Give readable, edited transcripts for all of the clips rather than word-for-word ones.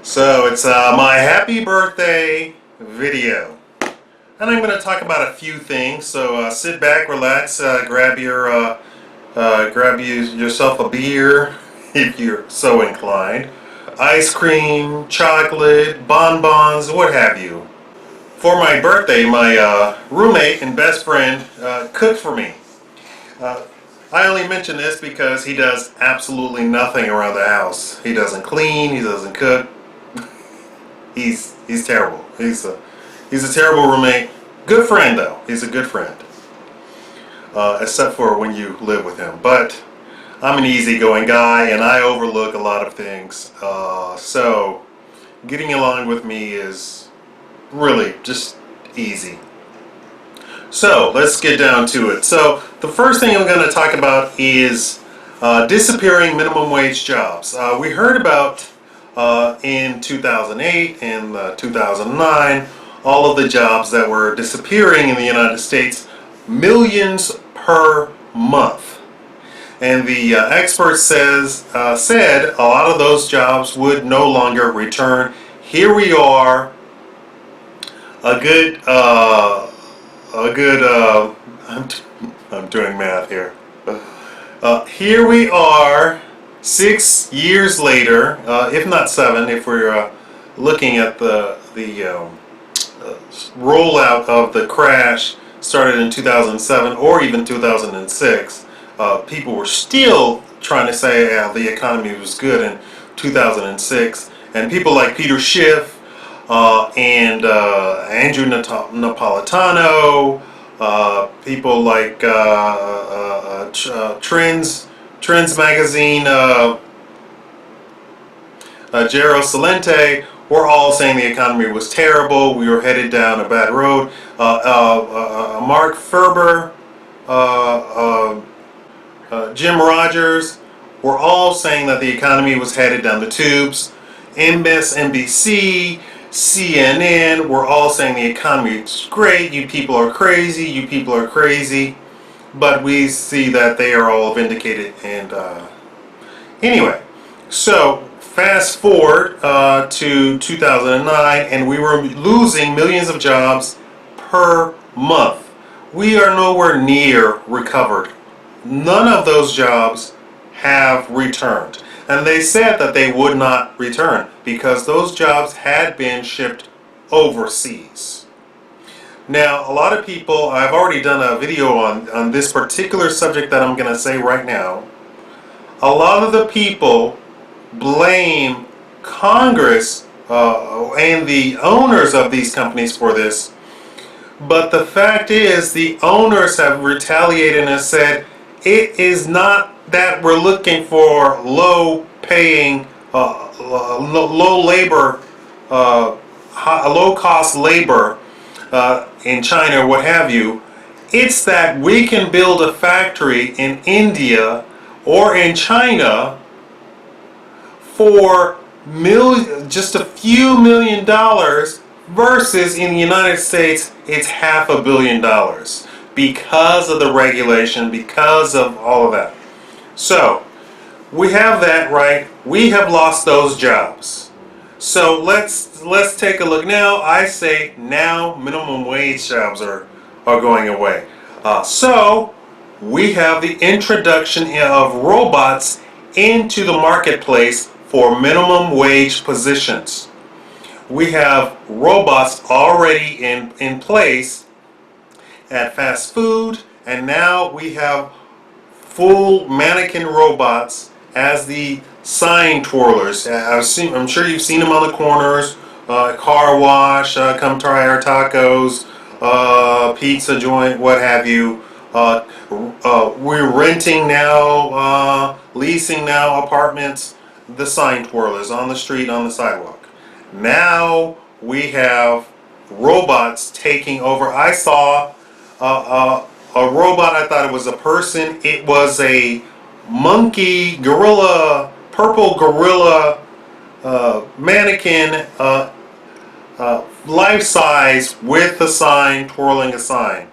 So it's my happy birthday video, and I'm going to talk about a few things. So sit back, relax, grab yourself a beer if you're so inclined, ice cream, chocolate, bonbons, what have you. For my birthday, my roommate and best friend cooked for me. Uh, I only mention this because he does absolutely nothing around the house. He doesn't clean, he doesn't cook. He's terrible. He's a terrible roommate. Good friend though. He's a good friend, except for when you live with him. But I'm an easygoing guy, and I overlook a lot of things. So getting along with me is really just easy. So let's get down to it. So the first thing I'm going to talk about is disappearing minimum wage jobs. We heard about in 2008 and 2009 all of the jobs that were disappearing in the United States, millions per month. And the expert said a lot of those jobs would no longer return. Here we are, a good I'm doing math here. Here we are 6 years later, if not 7, if we're looking at the rollout of the crash started in 2007 or even 2006. People were still trying to say the economy was good in 2006, and people like Peter Schiff and Andrew Napolitano, people like Trends magazine, Jero Salente, were all saying the economy was terrible. We were headed down a bad road. Mark Ferber, Jim Rogers were all saying that the economy was headed down the tubes. MSNBC, CNN were all saying the economy is great. You people are crazy. You people are crazy. But we see that they are all vindicated. And anyway, so fast forward to 2009, and we were losing millions of jobs per month. We are nowhere near recovered. None of those jobs have returned. And they said that they would not return because those jobs had been shipped overseas. Now, a lot of people, I've already done a video on this particular subject that I'm going to say right now. A lot of the people blame Congress and the owners of these companies for this. But the fact is, the owners have retaliated and said, it is not that we're looking for low-paying, low-labor, low-cost labor in China or what have you. It's that we can build a factory in India or in China for just a few $1 million versus in the United States it's $500 million because of the regulation, because of all of that. So we have that, right? We have lost those jobs. So let's take a look now. I say now minimum wage jobs are going away. So we have the introduction of robots into the marketplace for minimum wage positions. We have robots already in place at fast food, and now we have full mannequin robots as the sign twirlers. I'm sure you've seen them on the corners, car wash, come try our tacos, pizza joint, what have you. We're renting now, leasing now apartments, the sign twirlers on the street, on the sidewalk. Now we have robots taking over. I saw a robot. I thought it was a person. It was a monkey, gorilla, purple gorilla mannequin, life size, with a sign, twirling a sign.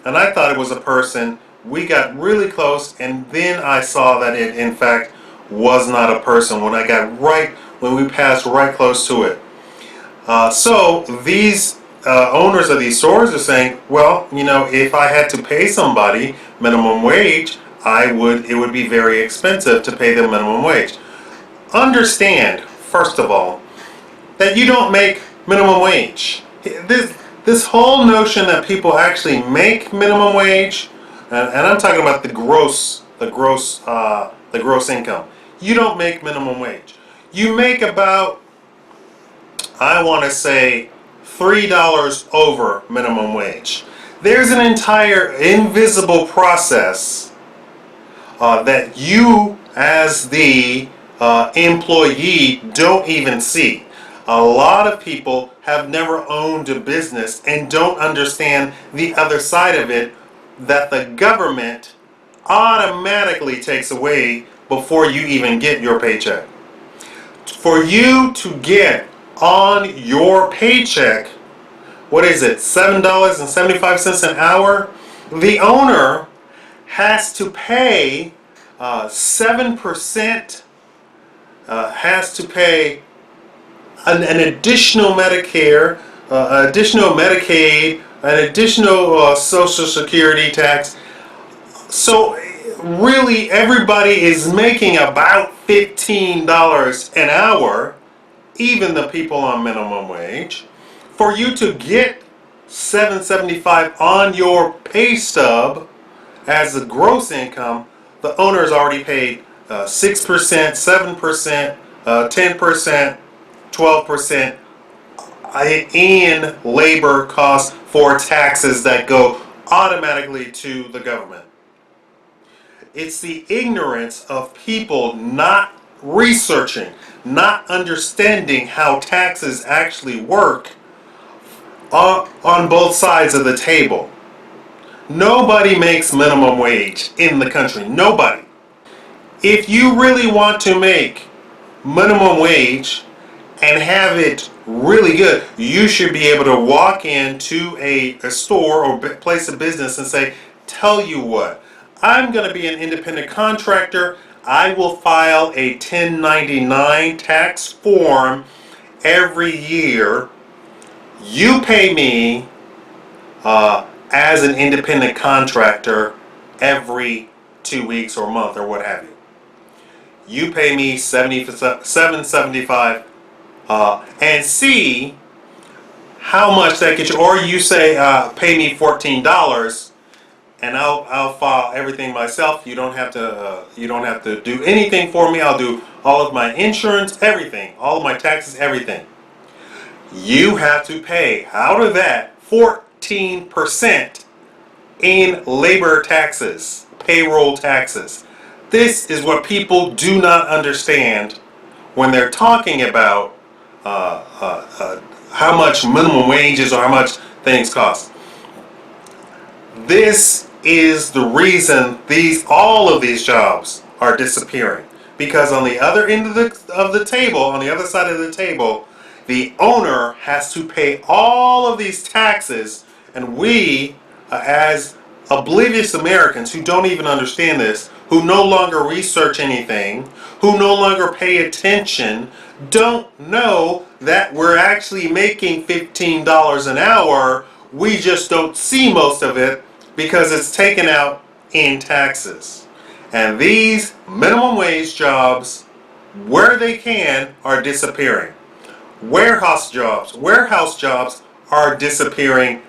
And I thought it was a person. We got really close, and then I saw that it in fact was not a person. When when we passed right close to it. So these owners of these stores are saying, well, if I had to pay somebody minimum wage, it would be very expensive to pay them minimum wage. Understand, first of all, that you don't make minimum wage. This whole notion that people actually make minimum wage, and I'm talking about the gross income. You don't make minimum wage. You make about, I want to say, $3 over minimum wage. There's an entire invisible process that you, as the employee, don't even see. A lot of people have never owned a business and don't understand the other side of it, that the government automatically takes away before you even get your paycheck. For you to get on your paycheck, what is it, $7.75 an hour? The owner has to pay 7%, has to pay an additional Medicare, additional Medicaid, an additional Social Security tax. So really everybody is making about $15 an hour, even the people on minimum wage. For you to get $7.75 on your pay stub as the gross income, the owner has already paid 6%, 7%, 10%, 12% in labor costs for taxes that go automatically to the government. It's the ignorance of people not researching, not understanding how taxes actually work on both sides of the table. Nobody makes minimum wage in the country. Nobody. If you really want to make minimum wage and have it really good, you should be able to walk into a store or place of business and say, tell you what, I'm going to be an independent contractor. I will file a 1099 tax form every year. You pay me as an independent contractor every 2 weeks or month or what have you. You pay me $7.75 and see how much that gets you. Or you say, pay me $14 and I'll file everything myself. You don't have to do anything for me. I'll do all of my insurance, everything, all of my taxes, everything. You have to pay out of that 14% in labor taxes, payroll taxes. This is what people do not understand when they're talking about how much minimum wage is or how much things cost. This is the reason all of these jobs are disappearing, because on the other end of the table, on the other side of the table, the owner has to pay all of these taxes, and we, as oblivious Americans who don't even understand this, who no longer research anything, who no longer pay attention, don't know that we're actually making $15 an hour. We just don't see most of it because it's taken out in taxes. And these minimum wage jobs, where they can, are disappearing. Warehouse jobs are disappearing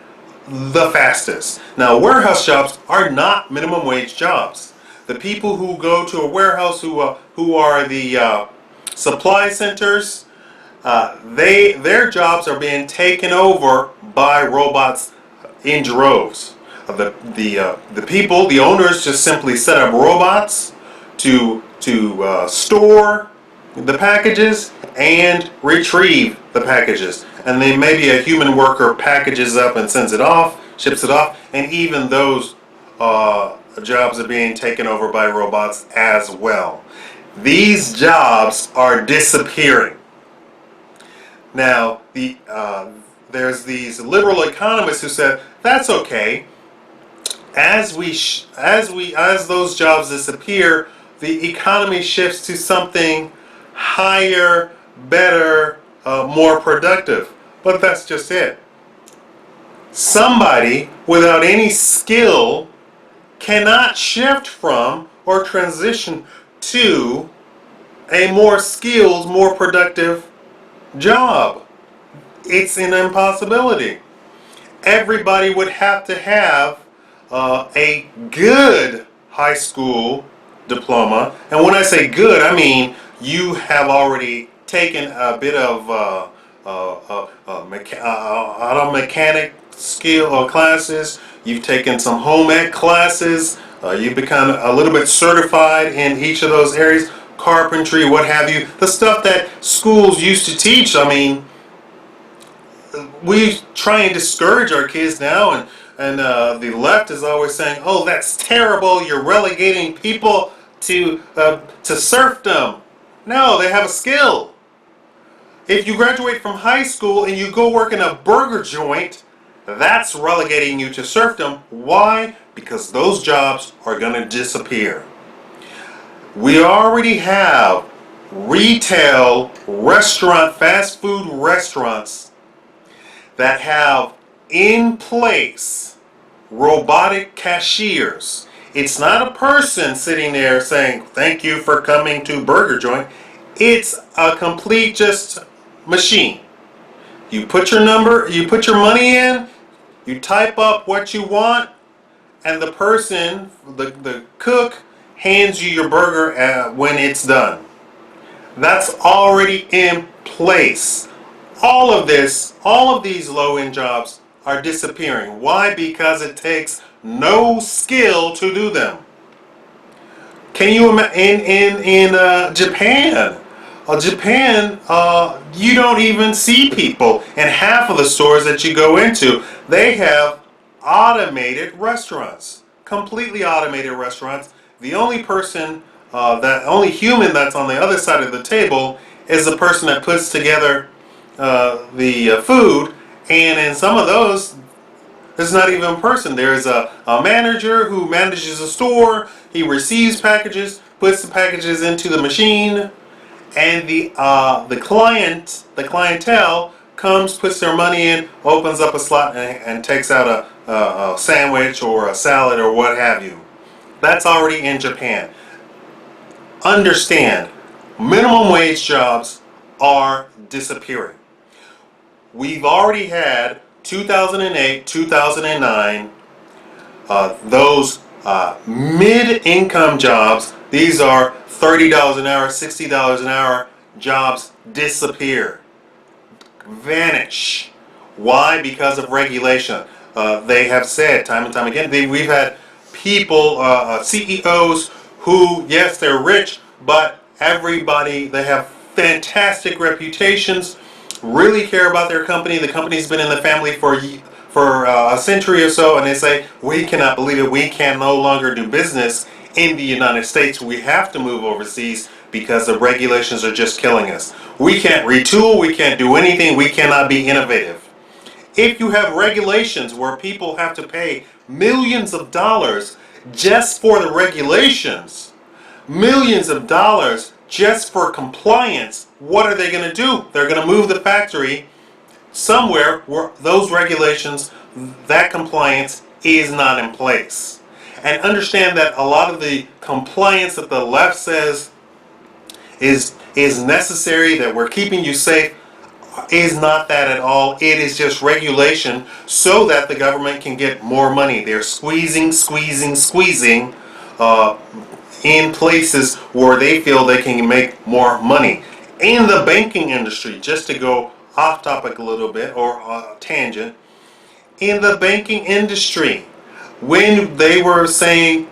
the fastest. Now, warehouse jobs are not minimum wage jobs. The people who go to a warehouse, who are the supply centers, their jobs are being taken over by robots in droves. The owners just simply set up robots to store the packages and retrieve the packages. And then maybe a human worker packages up and sends it off, ships it off, and even those jobs are being taken over by robots as well. These jobs are disappearing. Now, there's these liberal economists who said that's okay. As those jobs disappear, the economy shifts to something higher better, more productive. But that's just it. Somebody without any skill cannot shift from or transition to a more skilled, more productive job. It's an impossibility. Everybody would have to have a good high school diploma. And when I say good, I mean you have already taken a bit of auto mechanic skill classes. You've taken some home ec classes. You've become a little bit certified in each of those areas, carpentry, what have you. The stuff that schools used to teach. I mean, we try and discourage our kids now, and the left is always saying, "Oh, that's terrible. You're relegating people to serfdom." No, they have a skill. If you graduate from high school and you go work in a burger joint, that's relegating you to serfdom. Why? Because those jobs are going to disappear. We already have retail, restaurant, fast food restaurants that have in place robotic cashiers. It's not a person sitting there saying, "Thank you for coming to Burger Joint." It's a complete just machine. You put your number, you put your money in, you type up what you want, and the person, the cook, hands you your burger when it's done. That's already in place. All of this, all of these low-end jobs are disappearing. Why? Because it takes no skill to do them. Can you imagine in Japan? Japan, you don't even see people in half of the stores that you go into. They have automated restaurants, completely automated restaurants. The only person, that only human that's on the other side of the table is the person that puts together the food. And in some of those, there's not even a person. There's a manager who manages a store. He receives packages, puts the packages into the machine, and the clientele comes, puts their money in, opens up a slot, and takes out a sandwich or a salad or what have you. That's already in Japan. Understand, minimum wage jobs are disappearing. We've already had 2008, 2009, those mid-income jobs. These are $30 an hour, $60 an hour jobs disappear, vanish. Why? Because of regulation. They have said time and time again, we've had people, CEOs who, yes, they're rich, but everybody, they have fantastic reputations, really care about their company. The company's been in the family for a century or so, and they say, "We cannot believe it. We can no longer do business in the United States. We have to move overseas because the regulations are just killing us. We can't retool. We can't do anything. We cannot be innovative." If you have regulations where people have to pay millions of dollars just for the regulations, millions of dollars just for compliance, what are they going to do? They're going to move the factory somewhere where those regulations, that compliance is not in place. And understand that a lot of the compliance that the left says is necessary, that we're keeping you safe, is not that at all. It is just regulation so that the government can get more money. They're squeezing in places where they feel they can make more money. In the banking industry, just to go off topic a little bit, or tangent, in the banking industry, when they were saying,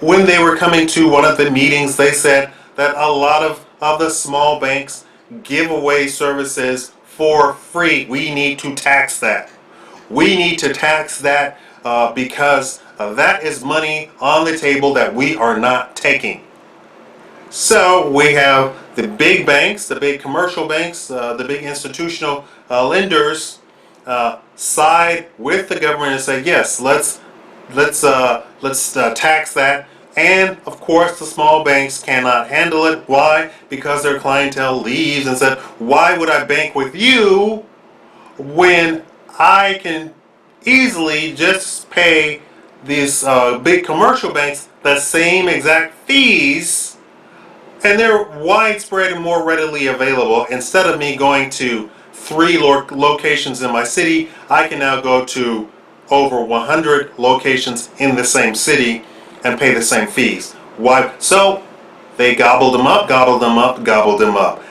when they were coming to one of the meetings, they said that a lot of the small banks give away services for free. We need to tax that. We need to tax that because that is money on the table that we are not taking. So we have the big banks, the big commercial banks, the big institutional lenders side with the government and say, yes, let's tax that, And of course, the small banks cannot handle it. Why? Because their clientele leaves and said, why would I bank with you when I can easily just pay these big commercial banks the same exact fees, and they're widespread and more readily available. Instead of me going to three locations in my city, I can now go to over 100 locations in the same city and pay the same fees. Why? So they gobbled them up, gobbled them up, gobbled them up.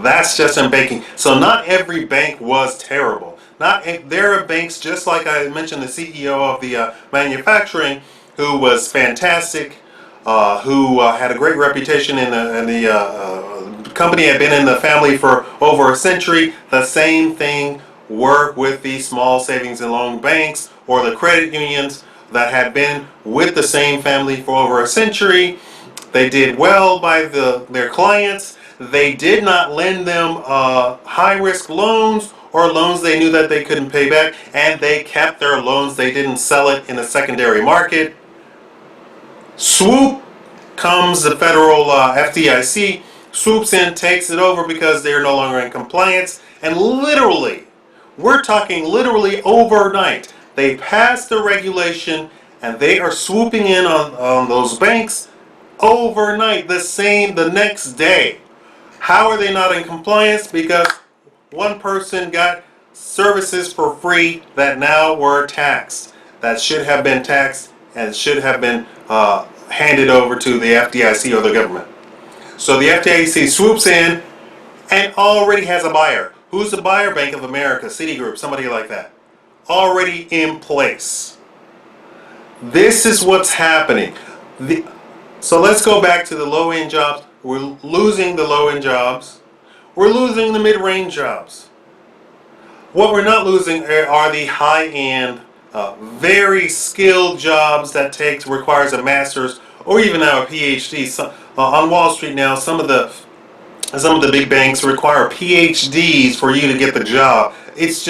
That's just in banking. So not every bank was terrible. Not there are banks, just like I mentioned, the CEO of the manufacturing, who was fantastic, who had a great reputation in the company, had been in the family for over a century. The same thing worked with the small savings and loan banks or the credit unions that had been with the same family for over a century. They did well by their clients. They did not lend them high-risk loans or loans they knew that they couldn't pay back, and they kept their loans. They didn't sell it in the secondary market. Swoop comes the federal FDIC, swoops in, takes it over because they're no longer in compliance, and literally, we're talking literally overnight, they passed the regulation and they are swooping in on those banks overnight, the next day. How are they not in compliance? Because one person got services for free that now were taxed, that should have been taxed and should have been handed over to the FDIC or the government. So the FDIC swoops in and already has a buyer. Who's the buyer? Bank of America, Citigroup, somebody like that. Already in place. This is what's happening. So let's go back to the low-end jobs. We're losing the low-end jobs. We're losing the mid-range jobs. What we're not losing are the high-end, very skilled jobs that requires a master's or even now a PhD. So, on Wall Street now, some of the big banks require PhDs for you to get the job. It's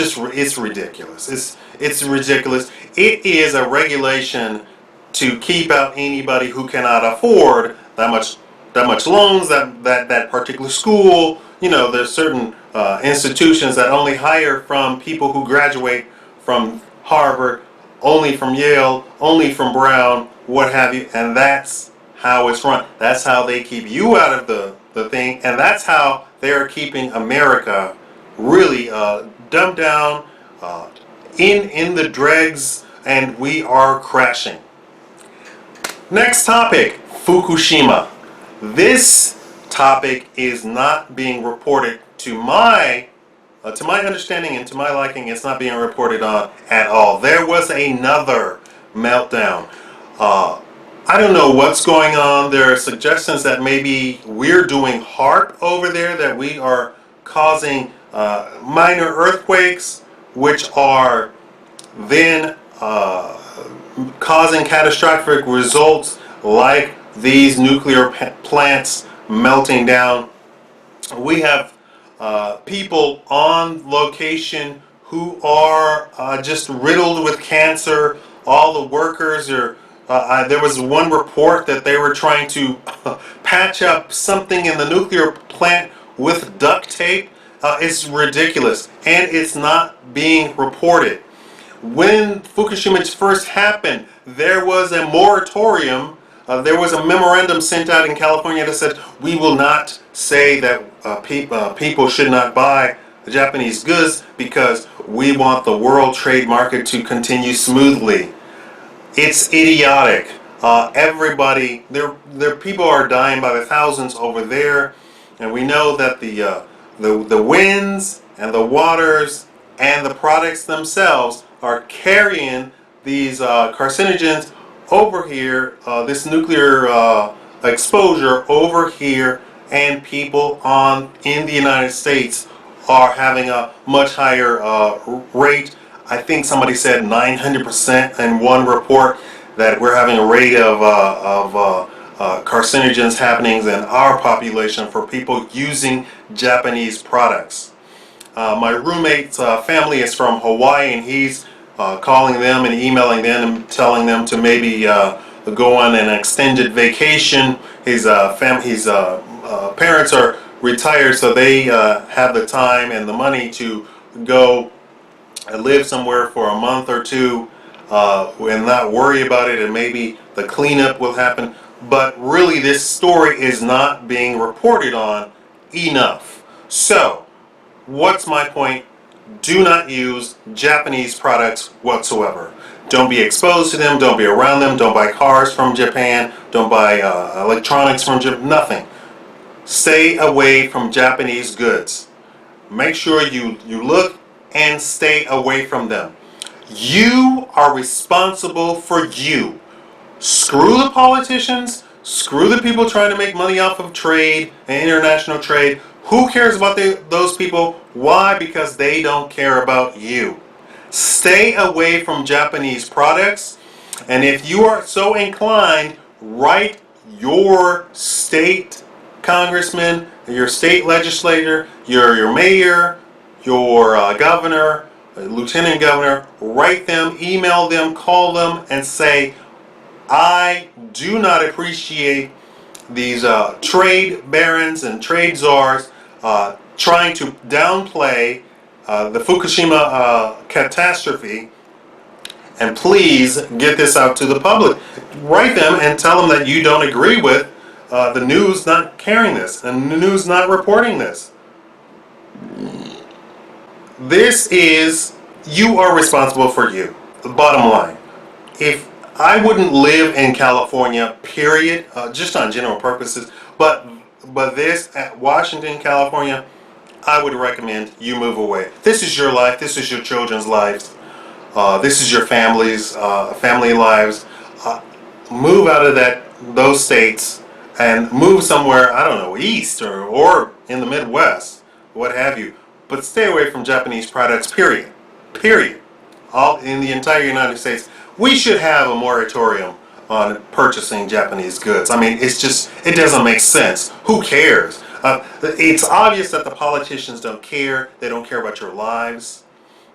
ridiculous. It's ridiculous. It is a regulation to keep out anybody who cannot afford that much loans, that particular school. You know, there's certain institutions that only hire from people who graduate from Harvard, only from Yale, only from Brown, what have you, and that's how it's run. That's how they keep you out of the thing, and that's how they're keeping America really dumbed down, in the dregs, and we are crashing. Next topic, Fukushima. This topic is not being reported to my understanding and to my liking. It's not being reported on at all. There was another meltdown. I don't know what's going on. There are suggestions that maybe we're doing HAARP over there, that we are causing minor earthquakes, which are then causing catastrophic results like these nuclear plants melting down. We have people on location who are just riddled with cancer. All the workers are. There was one report that they were trying to patch up something in the nuclear plant with duct tape. It's ridiculous, and it's not being reported. When Fukushima first happened, there was a moratorium. There was a memorandum sent out in California that said we will not say that people should not buy Japanese goods because we want the world trade market to continue smoothly. It's idiotic. Everybody, their people are dying by the thousands over there, and we know that the winds and the waters and the products themselves are carrying these carcinogens over here, this nuclear exposure over here, and people in the United States are having a much higher rate. I think somebody said 900% in one report that we're having a rate of carcinogens happening in our population for people using Japanese products. My roommate's family is from Hawaii, and he's calling them and emailing them and telling them to maybe go on an extended vacation. His parents are retired, so they have the time and the money to go live somewhere for a month or two and not worry about it, and maybe the cleanup will happen. But really, this story is not being reported on enough. So, what's my point? Do not use Japanese products whatsoever. Don't be exposed to them. Don't be around them. Don't buy cars from Japan. Don't buy electronics from Japan. Nothing. Stay away from Japanese goods. Make sure you look and stay away from them. You are responsible for you. Screw the politicians. Screw the people trying to make money off of trade and international trade. Who cares about those people? Why? Because they don't care about you. Stay away from Japanese products. And if you are so inclined, write your state congressman, your state legislator, your mayor, your governor, lieutenant governor, write them, email them, call them, and say, I do not appreciate these trade barons and trade czars trying to downplay the Fukushima catastrophe, and please get this out to the public. Write them and tell them that you don't agree with the news not carrying this and the news not reporting this. You are responsible for you. The bottom line. If I wouldn't live in California, period, just on general purposes, but this at Washington, California, I would recommend you move away. This is your life. This is your children's lives. This is your family lives. Move out of those states and move somewhere, I don't know, east or in the Midwest, what have you. But stay away from Japanese products, period. Period. All in the entire United States. We should have a moratorium on purchasing Japanese goods. I mean, it doesn't make sense. Who cares? It's obvious that the politicians don't care. They don't care about your lives.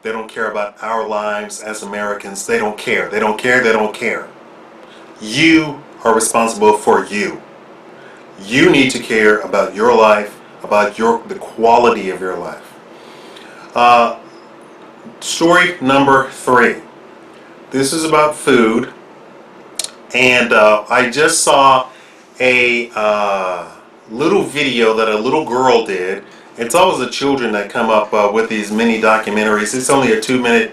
They don't care about our lives as Americans. They don't care. They don't care. They don't care. You are responsible for you. You need to care about your life, about the quality of your life. Story number 3. This is about food, and I just saw a little video that a little girl did. It's always the children that come up with these mini documentaries. It's only a 2-minute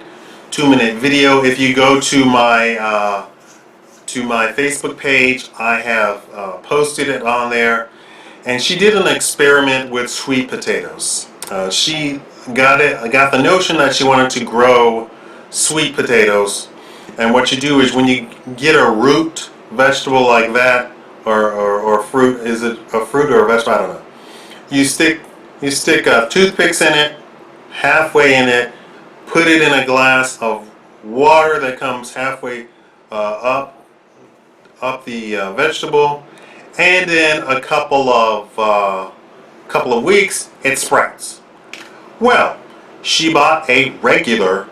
video. If you go to my Facebook page, I have posted it on there. And she did an experiment with sweet potatoes. She got the notion that she wanted to grow sweet potatoes. And what you do is when you get a root vegetable like that, or fruit, is it a fruit or a vegetable? I don't know. You stick toothpicks in it, halfway in it, put it in a glass of water that comes halfway up the vegetable, and then a couple of weeks it sprouts. Well, she bought a regular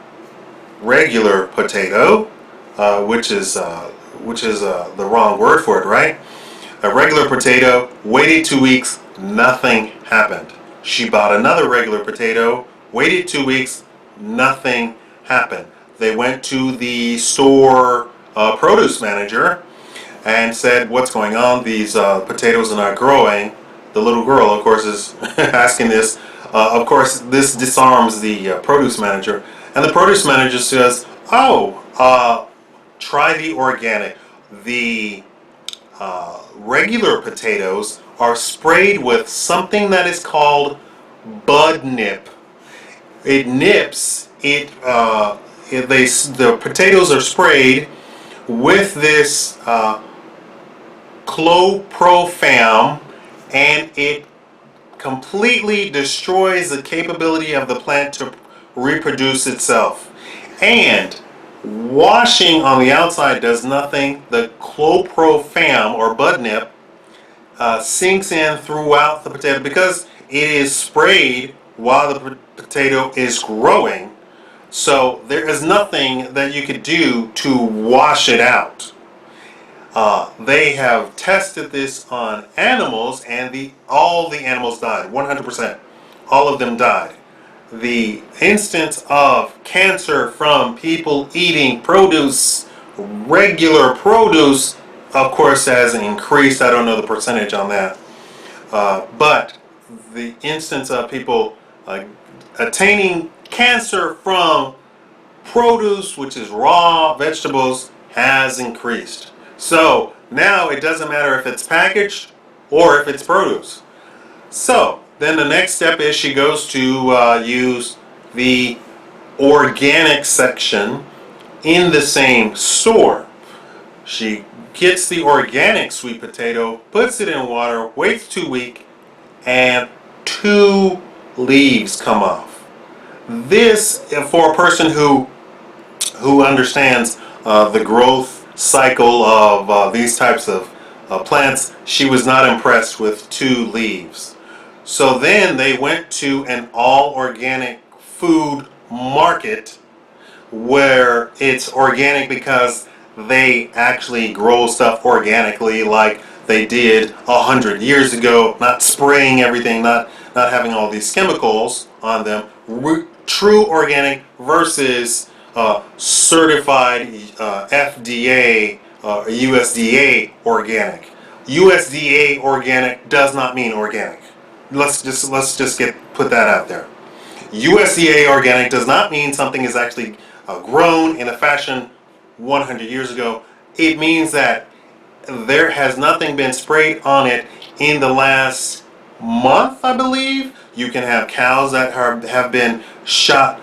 potato, which is the wrong word for it, right? A regular potato, waited 2 weeks, nothing happened. She bought another regular potato, waited 2 weeks, nothing happened. They went to the store produce manager and said, what's going on? These potatoes are not growing. The little girl, of course, is asking this. Of course, this disarms the produce manager. And the produce manager says, try the organic. The regular potatoes are sprayed with something that is called bud nip. It nips. The potatoes are sprayed with this chlorpropam, and it completely destroys the capability of the plant to reproduce itself. And washing on the outside does nothing. The chlorpropam or bud nip sinks in throughout the potato because it is sprayed while the potato is growing. So there is nothing that you could do to wash it out. They have tested this on animals, and all the animals died, 100%. All of them died. The instance of cancer from people eating produce, regular produce, of course, has increased. I don't know the percentage on that. But the instance of people attaining cancer from produce, which is raw vegetables, has increased. So now it doesn't matter if it's packaged or if it's produce. So then the next step is she goes to use the organic section in the same store. She gets the organic sweet potato, puts it in water, waits 2 weeks, and 2 leaves come off. This, for a person who understands the growth cycle of these types of plants, she was not impressed with 2 leaves. So then they went to an all organic food market where it's organic because they actually grow stuff organically like they did 100 years ago, not spraying everything, not having all these chemicals on them. True organic versus certified FDA, USDA organic. USDA organic does not mean organic. Let's just put that out there. USDA organic does not mean something is actually grown in a fashion 100 years ago. It means that there has nothing been sprayed on it in the last month, I believe. You can have cows that have been shot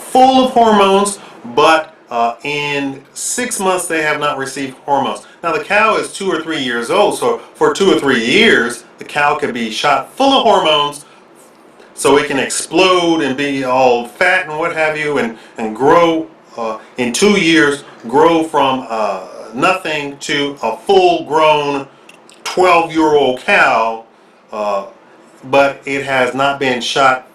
full of hormones, but in 6 months they have not received hormones. Now the cow is 2 or 3 years old, so for 2 or 3 years the cow could be shot full of hormones so it can explode and be all fat and what have you, and grow in 2 years, grow from nothing to a full-grown 12-year-old cow, but it has not been shot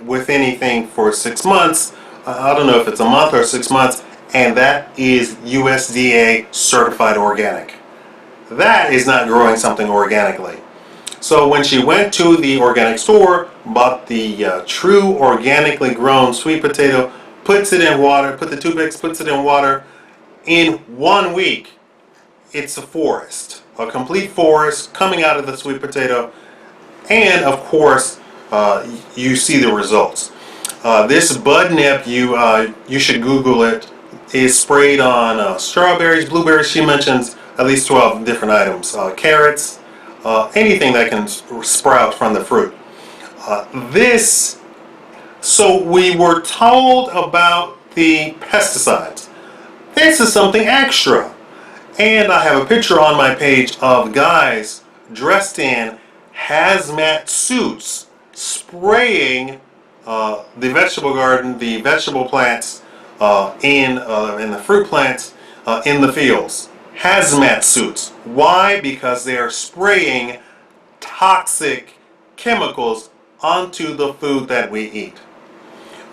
with anything for 6 months. I don't know if it's a month or 6 months, and that is USDA certified organic. That is not growing something organically. So when she went to the organic store, bought the true organically grown sweet potato, puts it in water, put the toothpicks, puts it in water, in 1 week, it's a forest, a complete forest coming out of the sweet potato, and of course, you see the results. This bud nip, you should Google it, is sprayed on strawberries, blueberries. She mentions at least 12 different items, carrots, anything that can sprout from the fruit. So we were told about the pesticides. This is something extra. And I have a picture on my page of guys dressed in hazmat suits spraying the vegetable garden, the vegetable plants, in the fruit plants in the fields. Hazmat suits. Why? Because they are spraying toxic chemicals onto the food that we eat.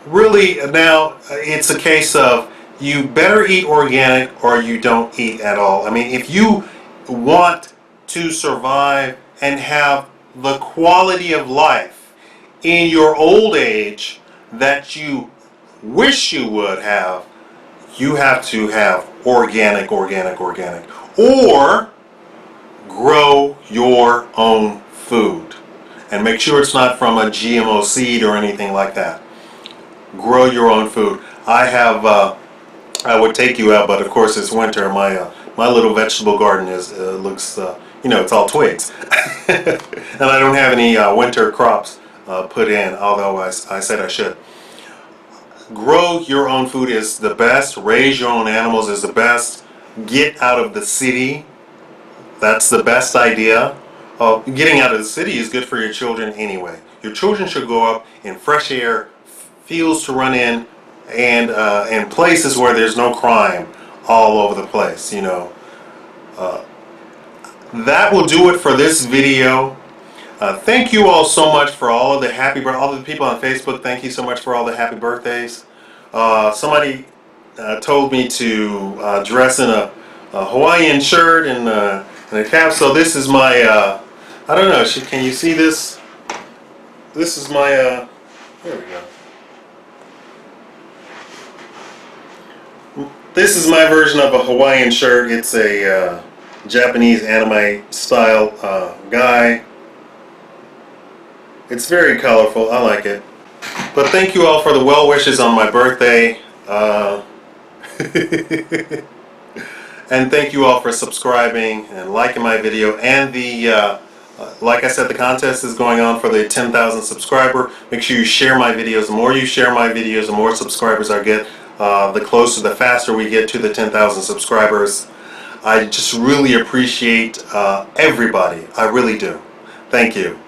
Really, now it's a case of you better eat organic or you don't eat at all. I mean, if you want to survive and have the quality of life in your old age that you wish you would have, you have to have organic, or grow your own food. And make sure it's not from a GMO seed or anything like that. Grow your own food. I would take you out, but of course it's winter. My little vegetable garden looks it's all twigs, and I don't have any winter crops put in. Although I said I should. Grow your own food is the best. Raise your own animals is the best. Get out of the city. That's the best idea. Getting out of the city is good for your children anyway. Your children should grow up in fresh air, fields to run in, and places where there's no crime all over the place. That will do it for this video. Thank you all so much for all of the all the people on Facebook. Thank you so much for all the happy birthdays. Somebody told me to dress in a Hawaiian shirt and a cap. So this is my, I don't know, can you see this? This is my, there we go. This is my version of a Hawaiian shirt. It's a Japanese anime style guy. It's very colorful. I like it. But thank you all for the well wishes on my birthday. And thank you all for subscribing and liking my video. And like I said, the contest is going on for the 10,000 subscriber. Make sure you share my videos. The more you share my videos, the more subscribers I get. The closer, the faster we get to the 10,000 subscribers. I just really appreciate everybody. I really do. Thank you.